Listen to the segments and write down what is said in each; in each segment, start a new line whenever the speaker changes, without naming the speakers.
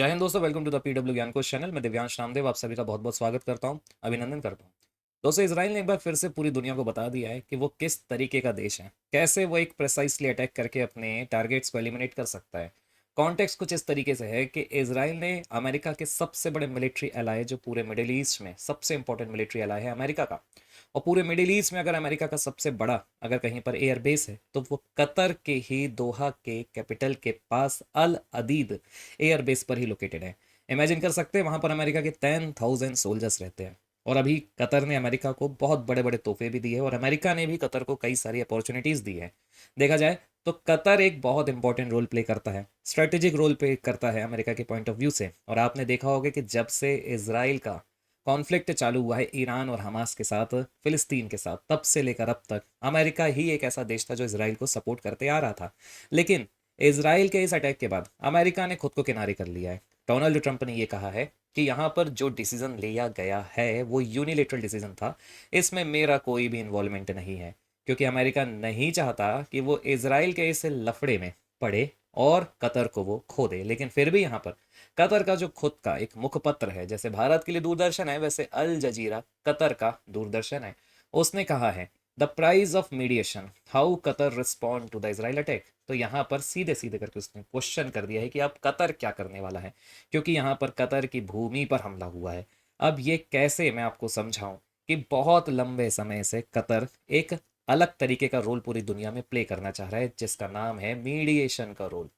जय हिंद दोस्तों, welcome to the PW ज्ञान कोश चैनल। मैं दिव्यांश नामदेव आप सभी का बहुत बहुत स्वागत करता हूं, अभिनंदन करता हूं। दोस्तों, इसराइल ने एक बार फिर से पूरी दुनिया को बता दिया है कि वो किस तरीके का देश है, कैसे वो एक प्रिसाइसली अटैक करके अपने टारगेट्स को एलिमिनेट कर सकता है। कॉन्टेक्स्ट कुछ इस तरीके से है कि इसराइल ने अमेरिका के सबसे बड़े मिलिट्री एलाय, जो पूरे मिडिल ईस्ट में सबसे इंपॉर्टेंट मिलिट्री एलाय है अमेरिका का, और पूरे मिडिल ईस्ट में अगर अमेरिका का सबसे बड़ा अगर कहीं पर एयर बेस है तो वो कतर के ही दोहा के कैपिटल के पास अल अदीद एयर बेस पर ही लोकेटेड है। इमेजिन कर सकते हैं, वहां पर अमेरिका के 10,000 सोल्जर्स रहते हैं। और अभी कतर ने अमेरिका को बहुत बड़े बड़े तोहफे भी दिए और अमेरिका ने भी कतर को कई सारी अपॉर्चुनिटीज दी है। देखा जाए तो कतर एक बहुत इंपॉर्टेंट रोल प्ले करता है, स्ट्रेटेजिक रोल प्ले करता है अमेरिका के पॉइंट ऑफ व्यू से। और आपने देखा होगा कि जब से इसराइल का कॉन्फ्लिक्ट चालू हुआ है ईरान और हमास के साथ, फिलिस्तीन के साथ, तब से लेकर अब तक अमेरिका ही एक ऐसा देश था जो इसराइल को सपोर्ट करते आ रहा था। लेकिन इसराइल के इस अटैक के बाद अमेरिका ने खुद को किनारे कर लिया है। डोनाल्ड ट्रंप ने यह कहा है कि यहाँ पर जो डिसीजन लिया गया है वो यूनिलेटरल डिसीजन था, इसमें मेरा कोई भी इन्वॉल्वमेंट नहीं है, क्योंकि अमेरिका नहीं चाहता कि वो इसराइल के इस लफड़े में पड़े और कतर को वो खो दे। लेकिन फिर भी यहाँ पर कतर का जो खुद का एक मुखपत्र है, जैसे भारत के लिए दूरदर्शन है वैसे अल जजीरा कतर का दूरदर्शन है, उसने कहा है the prize of mediation, how Qatar respond to the Israel attack. तो यहाँ पर सीधे सीधे करके उसने क्वेश्चन कर दिया है कि अब कतर क्या करने वाला है, क्योंकि यहाँ पर कतर की भूमि पर हमला हुआ है। अब ये कैसे मैं आपको समझाऊं कि बहुत लंबे समय से कतर एक अलग तरीके का रोल पूरी दुनिया में प्ले करना चाह रहा है, जिसका नाम है मीडिएशन का रोल।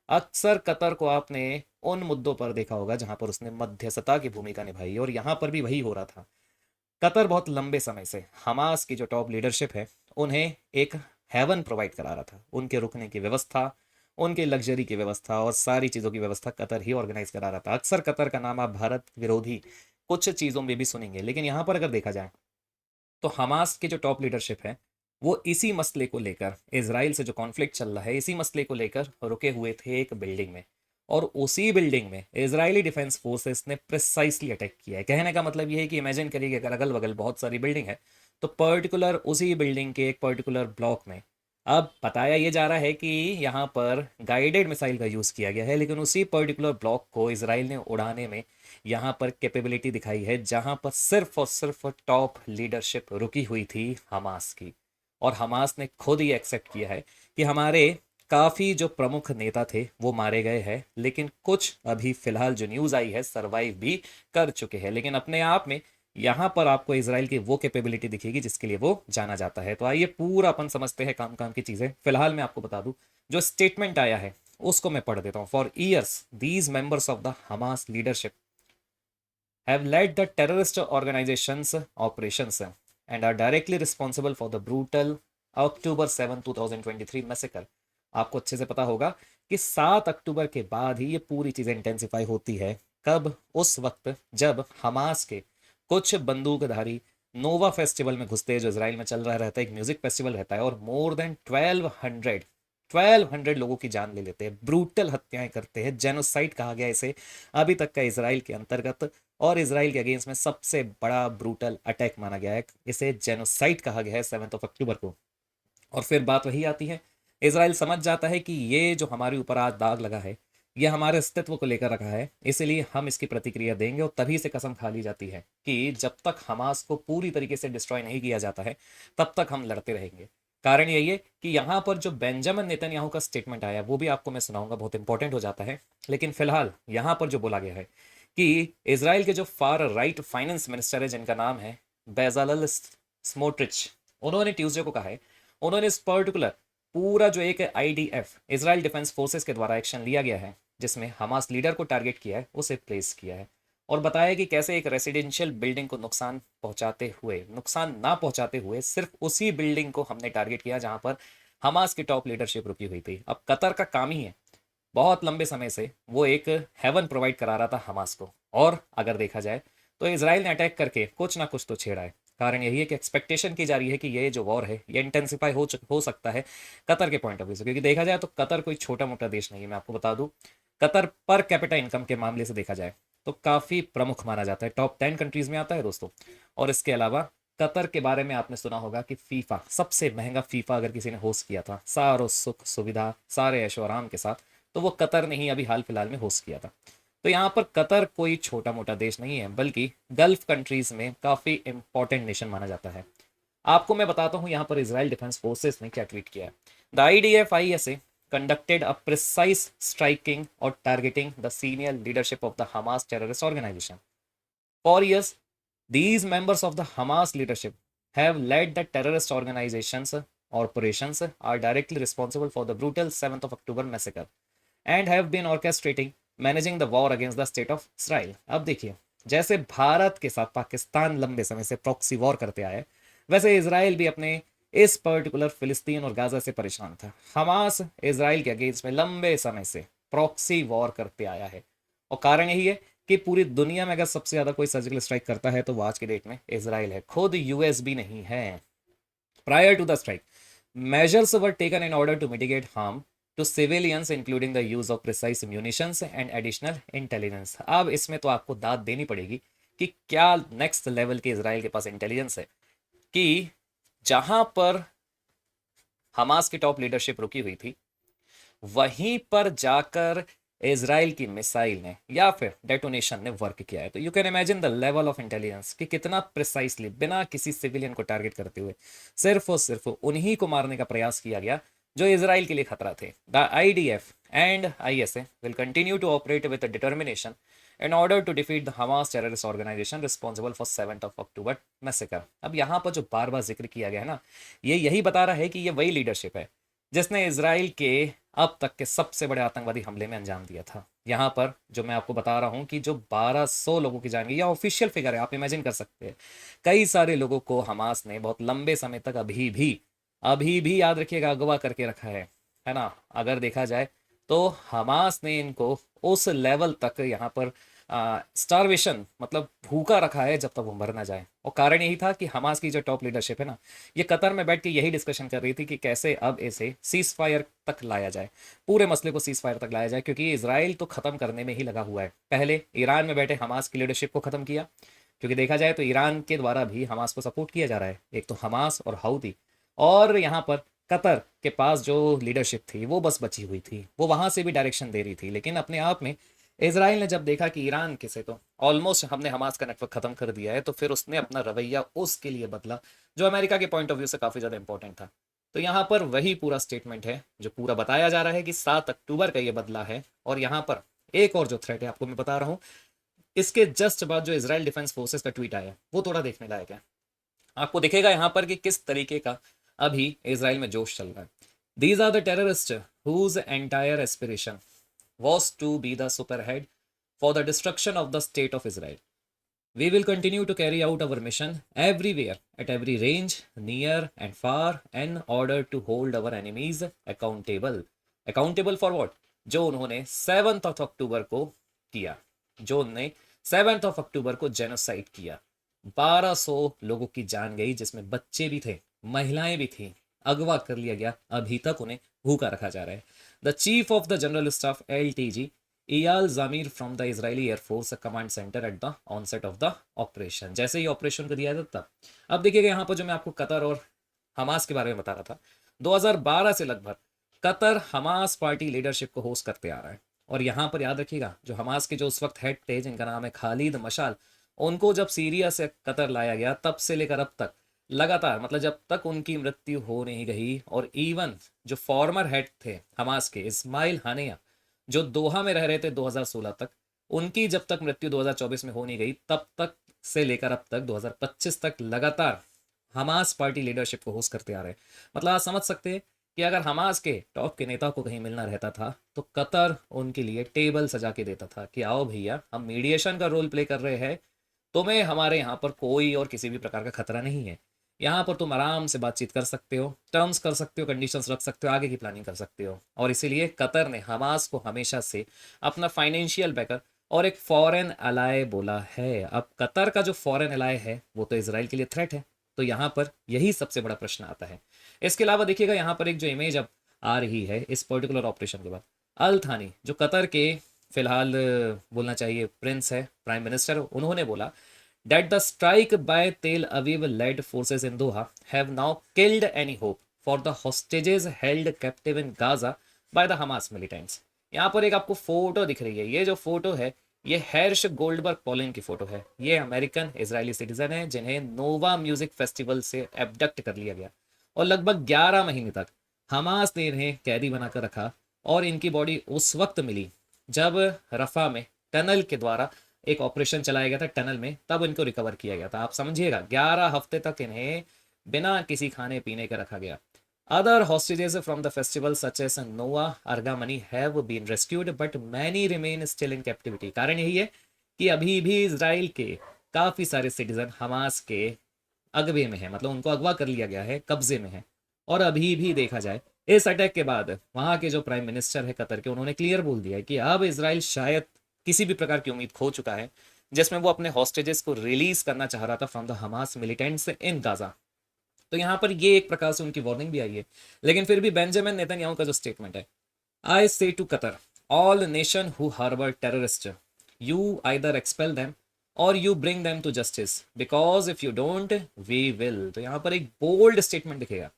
अक्सर कतर को आपने उन मुद्दों पर देखा होगा जहां पर उसने मध्यस्थता की भूमिका निभाई, और यहां पर भी वही हो रहा था। कतर बहुत लंबे समय से हमास की जो टॉप लीडरशिप है उन्हें एक हेवन प्रोवाइड करा रहा था। उनके रुकने की व्यवस्था, उनके लग्जरी की व्यवस्था और सारी चीज़ों की व्यवस्था कतर ही ऑर्गेनाइज करा रहा था। अक्सर कतर का नाम आप भारत विरोधी कुछ चीज़ों में भी सुनेंगे, लेकिन यहाँ पर अगर देखा जाए तो हमास की जो टॉप लीडरशिप है वो इसी मसले को लेकर, इसराइल से जो कॉन्फ्लिक्ट चल रहा है इसी मसले को लेकर रुके हुए थे एक बिल्डिंग में। और उसी बिल्डिंग में इजरायली डिफेंस फोर्सेस ने प्रिसाइसली अटैक किया है। कहने का मतलब ये है कि इमेजिन करिए कि अगर अगल बगल बहुत सारी बिल्डिंग है तो पर्टिकुलर उसी बिल्डिंग के एक पर्टिकुलर ब्लॉक में, अब बताया ये जा रहा है कि यहाँ पर गाइडेड मिसाइल का यूज़ किया गया है, लेकिन उसी पर्टिकुलर ब्लॉक को इसराइल ने उड़ाने में यहाँ पर कैपेबिलिटी दिखाई है, जहाँ पर सिर्फ और सिर्फ टॉप लीडरशिप रुकी हुई थी हमास की। और हमास ने खुद ही एक्सेप्ट किया है कि हमारे काफ़ी जो प्रमुख नेता थे वो मारे गए हैं, लेकिन कुछ अभी फिलहाल जो न्यूज़ आई है सरवाइव भी कर चुके हैं। लेकिन अपने आप में यहाँ पर आपको इसराइल की वो कैपेबिलिटी दिखेगी जिसके लिए वो जाना जाता है। तो आइए पूरा अपन समझते हैं काम काम की चीज़ें। फिलहाल मैं आपको बता दूं, जो स्टेटमेंट आया है उसको मैं पढ़ देता हूँ। For years these members of the Hamas leadership have led the terrorist organization's operations and are directly responsible for the brutal October 7, 2023 massacre. आपको अच्छे से पता होगा कि 7 अक्टूबर के बाद ही ये पूरी चीज़ें इंटेंसिफाई होती है। कब? उस वक्त जब हमास के कुछ बंदूकधारी नोवा फेस्टिवल में घुसते हैं, जो इसराइल में चल रहा रहता है, एक म्यूजिक फेस्टिवल रहता है, और मोर देन 1200 लोगों की जान ले लेते हैं, ब्रूटल हत्याएं करते हैं। जेनोसाइड कहा गया इसे अभी तक का इसराइल के अंतर्गत, और इसराइल के अगेंस्ट में सबसे बड़ा ब्रूटल अटैक माना गया है। इसे जेनोसाइड कहा गया है 7 अक्टूबर को। और फिर बात वही आती है, इसराइल समझ जाता है कि ये जो हमारे ऊपर आज दाग लगा है ये हमारे अस्तित्व को लेकर रखा है, इसलिए हम इसकी प्रतिक्रिया देंगे। और तभी से कसम खा ली जाती है कि जब तक हमास को पूरी तरीके से डिस्ट्रॉय नहीं किया जाता है तब तक हम लड़ते रहेंगे। कारण यही है कि यहाँ पर जो बेंजामिन नेतन्याहू का स्टेटमेंट आया वो भी आपको मैं सुनाऊंगा, बहुत इंपॉर्टेंट हो जाता है। लेकिन फिलहाल यहाँ पर जो बोला गया है कि इसराइल के जो फार राइट फाइनेंस मिनिस्टर है जिनका नाम है बेजालल स्मोट्रिच, उन्होंने ट्यूसडे को कहा है, उन्होंने इस पर्टिकुलर पूरा जो एक आईडीएफ इसराइल डिफेंस फोर्सेस के द्वारा एक्शन लिया गया है जिसमें हमास लीडर को टारगेट किया है उसे प्लेस किया है, और बताया कि कैसे एक रेसिडेंशियल बिल्डिंग को नुकसान ना पहुंचाते हुए सिर्फ उसी बिल्डिंग को हमने टारगेट किया जहां पर हमास की टॉप लीडरशिप रुकी हुई थी। अब कतर का काम ही है, बहुत लंबे समय से वो एक हेवन प्रोवाइड करा रहा था हमास को। और अगर देखा जाए तो इसराइल ने अटैक करके कुछ ना कुछ तो छेड़ा है। कारण यही है कि एक्सपेक्टेशन की जा रही है कि ये जो वॉर है ये इंटेंसिफाई हो सकता है कतर के पॉइंट ऑफ व्यू से, क्योंकि देखा जाए तो कतर कोई छोटा मोटा देश नहीं है। मैं आपको बता दूं, कतर पर कैपिटा इनकम के मामले से देखा जाए तो काफ़ी प्रमुख माना जाता है, टॉप 10 कंट्रीज में आता है दोस्तों। और इसके अलावा कतर के बारे में आपने सुना होगा कि फीफा, सबसे महंगा फीफा अगर किसी ने होस्ट किया था सारो सुख सुविधा सारे ऐशो आराम के साथ, तो वो कतर ने ही अभी हाल फिलहाल में होस्ट किया था। तो यहाँ पर कतर कोई छोटा मोटा देश नहीं है, बल्कि गल्फ कंट्रीज में काफ़ी इंपॉर्टेंट नेशन माना जाता है। आपको मैं बताता हूँ यहाँ पर इसराइल डिफेंस फोर्सेस ने क्या ट्वीट किया है। The IDF-ISA conducted a precise striking or targeting the senior leadership of the Hamas terrorist organization. For years, these members of the Hamas leadership have led the terrorist organization's operations, are directly responsible for the brutal 7th of October massacre and have been orchestrating managing the war against the state of Israel. अब देखिए, जैसे भारत के साथ पाकिस्तान लंबे समय से proxy war करते आया है, वैसे इसराइल भी अपने इस पर्टिकुलर फिलिस्तीन और गाजा से परेशान था। हमास इसराइल के अगेंस्ट में लंबे समय से प्रॉक्सी वॉर करते आया है, और कारण यही है कि पूरी दुनिया में अगर सबसे ज्यादा कोई सर्जिकल स्ट्राइक करता है तो वो आज के डेट में इसराइल है, खुद यूएस भी नहीं है। Prior to the strike, measures were taken in order to mitigate harm to civilians, including the use of precise munitions and additional intelligence। अब इसमें तो आपको दाद देनी पड़ेगी कि क्या नेक्स्ट लेवल के इसराइल के पास इंटेलिजेंस है कि जहां पर हमास की टॉप लीडरशिप रुकी हुई थी, वहीं पर जाकर इसराइल की मिसाइल ने या फिर डेटोनेशन ने वर्क किया है। तो you can imagine the level of intelligence कि कितना प्रिसाइसली बिना किसी सिविलियन को टारगेट करते हुए सिर्फ और सिर्फ उन्हीं को मारने का प्रयास किया गया जो इसराइल के लिए खतरा थे। The IDF and ISA will continue to operate with determination in order to defeat the Hamas terrorist organization responsible for 7th of October massacre। अब यहाँ पर जो बार बार जिक्र किया गया है ना, ये यही बता रहा है कि ये वही लीडरशिप है जिसने इसराइल के अब तक के सबसे बड़े आतंकवादी हमले में अंजाम दिया था। यहाँ पर जो मैं आपको बता रहा हूँ कि जो 1200 लोगों की जान गई, या ऑफिशियल फिगर है, आप इमेजिन कर सकते हैं, कई सारे लोगों को हमास ने बहुत लंबे समय तक अभी भी याद रखिएगा अगवा करके रखा है ना। अगर देखा जाए तो हमास ने इनको उस लेवल तक यहाँ पर स्टारवेशन मतलब भूखा रखा है जब तक वो मर ना जाए। और कारण यही था कि हमास की जो टॉप लीडरशिप है ना, ये कतर में बैठ के यही डिस्कशन कर रही थी कि कैसे अब इसे सीज फायर तक लाया जाए, पूरे मसले को सीज फायर तक लाया जाए, क्योंकि इसराइल तो खत्म करने में ही लगा हुआ है। पहले ईरान में बैठे हमास की लीडरशिप को खत्म किया, क्योंकि देखा जाए तो ईरान के द्वारा भी हमास को सपोर्ट किया जा रहा है, एक तो हमास और हाउती। और यहाँ पर कतर के पास जो लीडरशिप थी वो बस बची हुई थी, वो वहां से भी डायरेक्शन दे रही थी। लेकिन अपने आप में इसराइल ने जब देखा कि ईरान के से तो ऑलमोस्ट हमने हमास का नेटवर्क खत्म कर दिया है, तो फिर उसने अपना रवैया उसके लिए बदला, जो अमेरिका के पॉइंट ऑफ व्यू से काफ़ी ज़्यादा इंपॉर्टेंट था। तो यहाँ पर वही पूरा स्टेटमेंट है जो पूरा बताया जा रहा है कि 7 अक्टूबर का ये बदला है। और यहाँ पर एक और जो थ्रेट है आपको मैं बता रहा हूँ, इसके जस्ट बाद जो इसराइल डिफेंस फोर्सेस का ट्वीट आया वो थोड़ा देखने लायक है। आपको दिखेगा यहाँ पर कि किस तरीके का अभी इसराइल में जोश चल रहा है। These are the terrorist whose entire aspiration was to be the superhead for the destruction of the state of Israel. We will continue to carry out our mission everywhere, at every range, near and far, in order to hold our enemies accountable. Accountable for what? जो उन्होंने 7th of October को किया, जो उन्होंने 7th of October को genocide किया। 1200 लोगों की जान गई, जिसमें बच्चे भी थे, महिलाएं भी थी, अगवा कर लिया गया, अभी तक उन्हें भूखा रखा जा रहा है। The chief of the general staff LTG Eyal Zamir from the Israeli air force command center at the onset of the operation. जैसे ही ऑपरेशन को दिया था तब। अब देखिएगा यहाँ पर जो मैं आपको कतर और हमास के बारे में बता रहा था, 2012 से लगभग कतर हमास पार्टी लीडरशिप को होस्ट करते आ रहा है। और यहाँ पर याद रखिएगा जो हमास के जो उस वक्त हेड थे, जिनका नाम है खालिद मशाल, उनको जब सीरिया से कतर लाया गया तब से लेकर अब तक लगातार, मतलब जब तक उनकी मृत्यु हो नहीं गई, और इवन जो फॉर्मर हेड थे हमास के इस्माइल हानिया, जो दोहा में रह रहे थे 2016 तक, उनकी जब तक मृत्यु 2024 में हो नहीं गई, तब तक से लेकर अब तक 2025 तक लगातार हमास पार्टी लीडरशिप को होस्ट करते आ रहे हैं। मतलब आप समझ सकते हैं कि अगर हमास के टॉप के नेता को कहीं मिलना रहता था तो कतर उनके लिए टेबल सजा के देता था कि आओ भैया, हम मीडिएशन का रोल प्ले कर रहे हैं, तुम्हें हमारे यहाँ पर कोई और किसी भी प्रकार का खतरा नहीं है, यहाँ पर तुम आराम से बातचीत कर सकते हो, टर्म्स कर सकते हो, कंडीशंस रख सकते हो, आगे की प्लानिंग कर सकते हो। और इसीलिए कतर ने हमास को हमेशा से अपना फाइनेंशियल बैकर और एक फॉरेन अलाय बोला है। अब कतर का जो फॉरेन अलाय है वो तो इसराइल के लिए थ्रेट है, तो यहाँ पर यही सबसे बड़ा प्रश्न आता है। इसके अलावा देखिएगा यहाँ पर एक जो इमेज अब आ रही है इस पर्टिकुलर ऑपरेशन के बाद, अल थानी जो कतर के फिलहाल बोलना चाहिए प्रिंस है, प्राइम मिनिस्टर, उन्होंने बोला that the strike by Tel Aviv led forces in Doha have now killed any hope for the hostages held captive in Gaza by the Hamas militants। यहाँ पर एक आपको फोटो दिख रही है, ये जो फोटो है ये हैर्श गोल्डबर्ग पोलिन की फोटो है। ये अमेरिकन इजरायली सिटीजन है जिन्हें नोवा म्यूजिक फेस्टिवल से एबडक्ट कर लिया गया और लगभग 11 महीने तक हमास ने इन्हें कैदी बनाकर रखा। और इनकी बॉडी उस वक्त मिली जब रफा में टनल के द्वारा एक ऑपरेशन चलाया गया था टनल में, तब इनको रिकवर किया गया था। आप समझिएगा 11 हफ्ते तक इन्हें बिना किसी खाने पीने के रखा गया। Other hostages from the festival such as Noah Argamani have been rescued but many remain still in captivity। कारण यही है कि अभी भी इसराइल के काफ़ी सारे सिटीजन हमास के अगवे में है, मतलब उनको अगवा कर लिया गया है, कब्जे में है। और अभी भी देखा जाए इस अटैक के बाद वहाँ के जो प्राइम मिनिस्टर है कतर के, उन्होंने क्लियर बोल दिया है कि अब इसराइल शायद किसी भी प्रकार की उम्मीद खो चुका है जिसमें वो अपने हॉस्टेजेस को रिलीज करना चाह रहा था from the Hamas militants in Gaza. तो यहाँ पर ये एक प्रकार से उनकी वार्निंग भी आई है। लेकिन फिर भी बेंजामिन नेतन्याहू का जो स्टेटमेंट है, I say to Qatar all nation who harbour terrorist you either expel them और you bring them to justice because if you don't we will. तो यहाँ पर एक बोल्ड स्टेटमेंट दिखेगा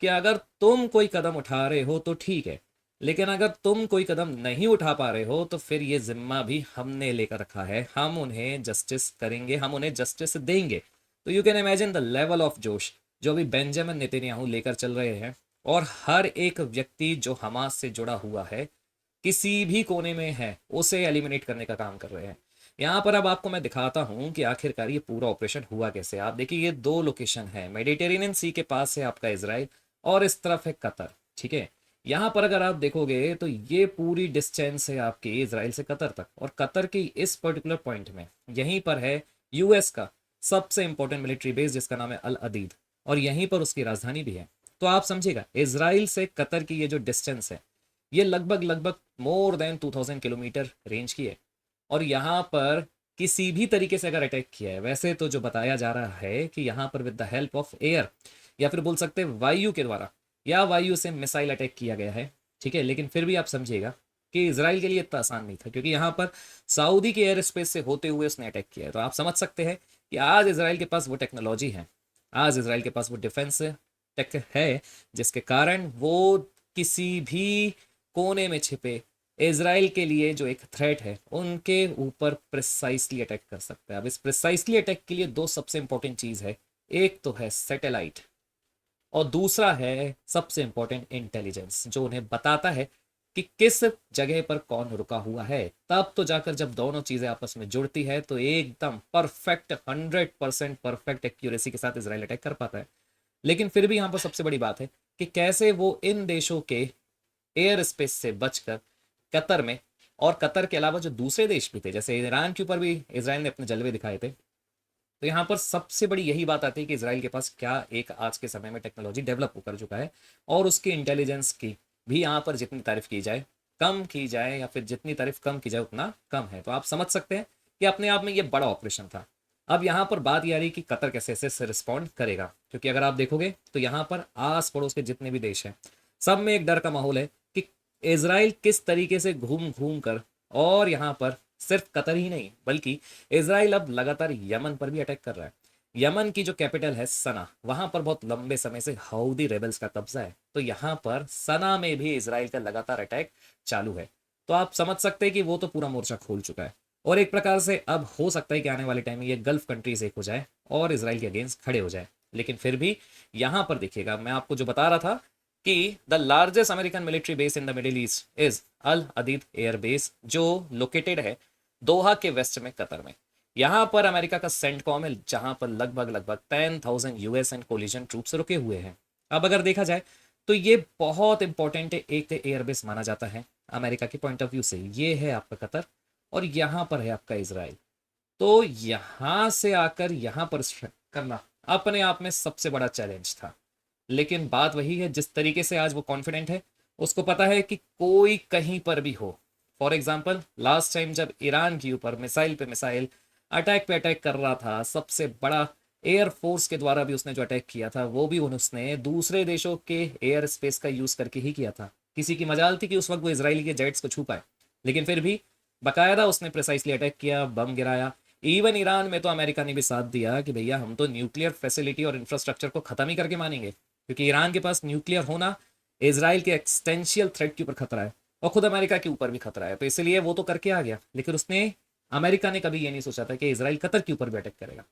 कि अगर तुम कोई कदम उठा रहे हो तो ठीक है, लेकिन अगर तुम कोई कदम नहीं उठा पा रहे हो तो फिर ये जिम्मा भी हमने लेकर रखा है, हम उन्हें जस्टिस करेंगे, हम उन्हें जस्टिस देंगे। तो you can imagine the level of जोश जो भी बेंजामिन नेतन्याहू लेकर चल रहे हैं। और हर एक व्यक्ति जो हमास से जुड़ा हुआ है, किसी भी कोने में है, उसे एलिमिनेट करने का काम कर रहे हैं। यहाँ पर अब आपको मैं दिखाता हूँ कि आखिरकार ये पूरा ऑपरेशन हुआ कैसे। आप देखिए ये दो लोकेशन है, मेडिटेरेनियन सी के पास है आपका इसराइल और इस तरफ है कतर, ठीक है। यहाँ पर अगर आप देखोगे तो ये पूरी डिस्टेंस है आपकी इसराइल से कतर तक, और कतर की इस पर्टिकुलर पॉइंट में यहीं पर है यूएस का सबसे इंपॉर्टेंट मिलिट्री बेस जिसका नाम है अल अदीद, और यहीं पर उसकी राजधानी भी है। तो आप समझिएगा इसराइल से कतर की ये जो डिस्टेंस है ये लगभग लगभग मोर देन 2000 किलोमीटर रेंज की है। और यहाँ पर किसी भी तरीके से अगर अटैक किया है, वैसे तो जो बताया जा रहा है कि यहाँ पर with the help of air या फिर बोल सकते हैं वायु के द्वारा या वायु से मिसाइल अटैक किया गया है, ठीक है। लेकिन फिर भी आप समझिएगा कि इसराइल के लिए इतना आसान नहीं था, क्योंकि यहाँ पर सऊदी के एयर स्पेस से होते हुए उसने अटैक किया है। तो आप समझ सकते हैं कि आज इसराइल के पास वो टेक्नोलॉजी है, आज इसराइल के पास वो डिफेंस टेक है, जिसके कारण वो किसी भी कोने में छिपे इसराइल के लिए जो एक थ्रेट है उनके ऊपर प्रिसाइसली अटैक कर सकता है। अब इस प्रिसाइसली अटैक के लिए दो सबसे इंपॉर्टेंट चीज़ है, एक तो है सैटेलाइट और दूसरा है सबसे इंपॉर्टेंट इंटेलिजेंस, जो उन्हें बताता है कि किस जगह पर कौन रुका हुआ है। तब तो जाकर जब दोनों चीज़ें आपस में जुड़ती है तो एकदम परफेक्ट 100% परफेक्ट एक्यूरेसी के साथ इसराइल अटैक कर पाता है। लेकिन फिर भी यहाँ पर सबसे बड़ी बात है कि कैसे वो इन देशों के एयर स्पेस से बचकर कतर में, और कतर के अलावा जो दूसरे देश भी थे जैसे ईरान के ऊपर भी इसराइल ने अपने जलवे दिखाए थे। तो यहाँ पर सबसे बड़ी यही बात आती है कि इसराइल के पास क्या एक आज के समय में टेक्नोलॉजी डेवलप कर चुका है, और उसकी इंटेलिजेंस की भी यहाँ पर जितनी तारीफ की जाए कम की जाए, या फिर जितनी तारीफ कम की जाए उतना कम है। तो आप समझ सकते हैं कि अपने आप में ये बड़ा ऑपरेशन था। अब यहाँ पर बात ये आ रही कि कतर कैसे से रिस्पॉन्ड करेगा, क्योंकि अगर आप देखोगे तो यहाँ पर आस पड़ोस के जितने भी देश हैं सब में एक डर का माहौल है कि इसराइल किस तरीके से घूम घूम कर, और यहाँ पर सिर्फ कतर ही नहीं बल्कि इसराइल अब लगातार यमन पर भी अटैक कर रहा है। यमन की जो कैपिटल है सना, वहां पर बहुत लंबे समय से हौदी रेबल्स का कब्जा है। तो यहाँ पर सना में भी इसराइल का लगातार अटैक चालू है। तो आप समझ सकते हैं कि वो तो पूरा मोर्चा खोल चुका है, और एक प्रकार से अब हो सकता है कि आने वाले टाइम में ये गल्फ कंट्रीज एक हो जाए और इसराइल के अगेंस्ट खड़े हो जाए। लेकिन फिर भी यहाँ पर देखिएगा, मैं आपको जो बता रहा था कि the largest American military base in the Middle East is Al Udeid Air Base, जो लोकेटेड है दोहा के वेस्ट में कतर में। यहाँ पर अमेरिका का सेंटकॉम है जहाँ पर लगभग लगभग 10,000 यूएस एंड कोलिजन ट्रूप्स रुके हुए हैं। अब अगर देखा जाए तो ये बहुत इंपॉर्टेंट एक एयरबेस माना जाता है अमेरिका के पॉइंट ऑफ व्यू से। ये है आपका कतर और यहाँ पर है आपका इसराइल। तो यहाँ से आकर यहाँ पर करना अपने आप में सबसे बड़ा चैलेंज था। लेकिन बात वही है, जिस तरीके से आज वो कॉन्फिडेंट है, उसको पता है कि कोई कहीं पर भी हो। फॉर एग्जाम्पल लास्ट टाइम जब ईरान के ऊपर मिसाइल पे मिसाइल अटैक पे अटैक कर रहा था, सबसे बड़ा एयर फोर्स के द्वारा भी उसने जो अटैक किया था वो भी उसने दूसरे देशों के एयर स्पेस का यूज़ करके ही किया था। किसी की मजाल थी कि उस वक्त वो इसराइली के जेट्स को छू पाए, लेकिन फिर भी बाकायदा उसने प्रिसाइसली अटैक किया, बम गिराया। इवन ईरान में तो अमेरिका ने भी साथ दिया कि भैया हम तो न्यूक्लियर फैसिलिटी और इंफ्रास्ट्रक्चर को ख़त्म ही करके मानेंगे, क्योंकि ईरान के पास न्यूक्लियर होना इसराइल के एक्सटेंशियल थ्रेट के ऊपर खतरा है और खुद अमेरिका के ऊपर भी खतरा है। तो इसलिए वो तो करके आ गया, लेकिन उसने अमेरिका ने कभी ये नहीं सोचा था कि इसराइल कतर के ऊपर भी अटैक करेगा।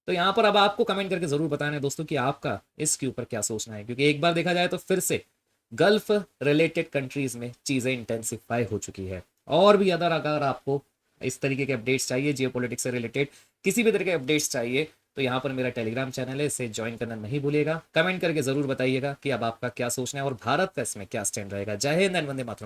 तो यहाँ पर अब आपको कमेंट करके जरूर बताना है दोस्तों कि आपका इसके ऊपर क्या सोचना है, क्योंकि एक बार देखा जाए तो फिर से गल्फ रिलेटेड कंट्रीज में चीज़ें इंटेंसिफाई हो चुकी है। और भी अगर आपको इस तरीके के अपडेट्स चाहिए, जियो पॉलिटिक्स से रिलेटेड किसी भी तरह के अपडेट्स चाहिए, तो यहाँ पर मेरा टेलीग्राम चैनल है, इसे ज्वाइन करना नहीं भूलिएगा। कमेंट करके जरूर बताइएगा कि अब आपका क्या सोचना है और भारत का इसमें क्या स्टैंड रहेगा। जय हिंद एंड वंदे मातरम।